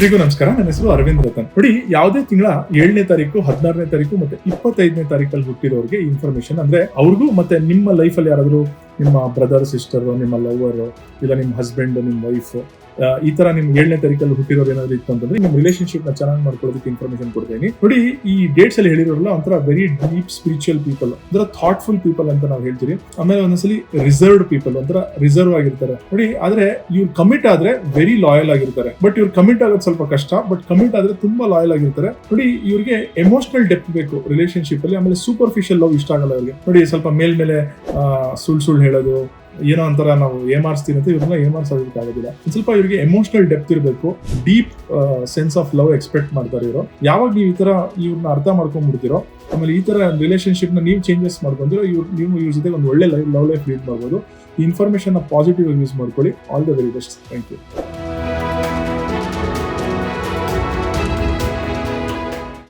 ಎಲ್ರಿಗೂ ನಮಸ್ಕಾರ. ನನ್ನ ಹೆಸರು ಅರವಿಂದ್ ರತನ್. ನೋಡಿ, ಯಾವುದೇ ತಿಂಗಳ 7ನೇ ತಾರೀಕು, 16ನೇ ತಾರೀಕು ಮತ್ತೆ 25ನೇ ತಾರೀಕಲ್ಲಿ ಹುಟ್ಟಿರೋರಿಗೆ ಇನ್ಫಾರ್ಮೇಶನ್ ಅಂದ್ರೆ ಅವ್ರಿಗೂ ಮತ್ತೆ ನಿಮ್ಮ ಲೈಫ್ ಅಲ್ಲಿ ಯಾರಾದ್ರೂ ನಿಮ್ಮ ಬ್ರದರ್, ಸಿಸ್ಟರ್, ನಿಮ್ಮ ಲವರ್, ಇಲ್ಲ ನಿಮ್ಮ ಹಸ್ಬೆಂಡ್, ನಿಮ್ಮ ವೈಫ್, ಈ ತರ ನಿಮ್ 7ನೇ ತಾರೀಕಲ್ಲಿ ಹುಟ್ಟಿರೋರು ಏನಾದ್ರು ಇತ್ತು ಅಂತಂದ್ರೆ ನಿಮ್ಮ ರಿಲೇಶನ್ಶಿಪ್ ನ ಚೆನ್ನಾಗಿ ಮಾಡ್ಕೊಳ್ಳೋದಕ್ಕೆ ಇನ್ಫಾರ್ಮೇಶನ್ ಕೊಡ್ತೀನಿ. ನೋಡಿ, ಈ ಡೇಟ್ಸ್ ಅಲ್ಲಿ ಹೇಳಿರೋಲ್ಲ ಒಂಥರ ವೆರಿ ಡೀಪ್ ಸ್ಪಿರಿಚುವಲ್ ಪೀಪಲ್, ಒಂಥರ ಥಾಟ್ಫುಲ್ ಪೀಪಲ್ ಅಂತ ನಾವು ಹೇಳ್ತೀವಿ. ಆಮೇಲೆ ಒಂದೊಂದ್ಸಲಿ ರಿಸರ್ವ್ಡ್ ಪೀಪಲ್, ಒಂಥರ ರಿಸರ್ವ್ ಆಗಿರ್ತಾರೆ. ನೋಡಿ, ಆದ್ರೆ ಇವ್ರು ಕಮಿಟ್ ಆದ್ರೆ ವೆರಿ ಲಾಯಲ್ ಆಗಿರ್ತಾರೆ. ಬಟ್ ಇವ್ರು ಕಮಿಟ್ ಆಗೋದು ಸ್ವಲ್ಪ ಕಷ್ಟ, ಬಟ್ ಕಮಿಟ್ ಆದ್ರೆ ತುಂಬಾ ಲಾಯಲ್ ಆಗಿರ್ತಾರೆ. ನೋಡಿ, ಇವ್ರಿಗೆ ಎಮೋಷನಲ್ ಡೆಪ್ತ್ ಬೇಕು ರಿಲೇಶನ್ಶಿಪ್ ಅಲ್ಲಿ. ಆಮೇಲೆ ಸೂಪರ್ಫಿಷಿಯಲ್ ಲವ್ ಇಷ್ಟ ಆಗಲ್ಲ ಇವ್ರಿಗೆ. ನೋಡಿ, ಸ್ವಲ್ಪ ಮೇಲ್ಮೇಲೆ ಸುಳ್ಳು ಹೇಳೋದು, ಏನೋ ಒಂಥರ ನಾವು ಏಮಾರಿಸ್ತೀವಿ ಅಂತ ಇವ್ರನ್ನ ಏಮಾರಿಸೋದಕ್ಕೆ ಆಗೋದಿಲ್ಲ. ಸ್ವಲ್ಪ ಇವ್ರಿಗೆ ಎಮೋಷನಲ್ ಡೆಪ್ತ್ ಇರಬೇಕು, deep sense of love expect ಮಾಡ್ತಾರೆ ಇವರು. ಯಾವಾಗ ನೀವು ಈ ತರ ಇವ್ರನ್ನ ಅರ್ಥ ಮಾಡ್ಕೊಂಡ್ಬಿಡ್ತೀರೋ, ಆಮೇಲೆ ಈ ತರ ರಿಲೇಶನ್ಶಿಪ್ ನ ನೀವು ಚೇಂಜಸ್ ಮಾಡ್ಕೊಂಡಿರೋ, ನೀವು ಇವ್ರ ಜೊತೆ ಒಂದು ಒಳ್ಳೆ ಲವ್ ಲೈಫ್ ಲೀಡ್ ಮಾಡ್ಬೋದು. ಈ ಇನ್ಫಾರ್ಮೇಶನ್ ಪಾಸಿಟಿವ್ ಯೂಸ್ ಮಾಡ್ಕೊಳ್ಳಿ. All the very best. Thank you.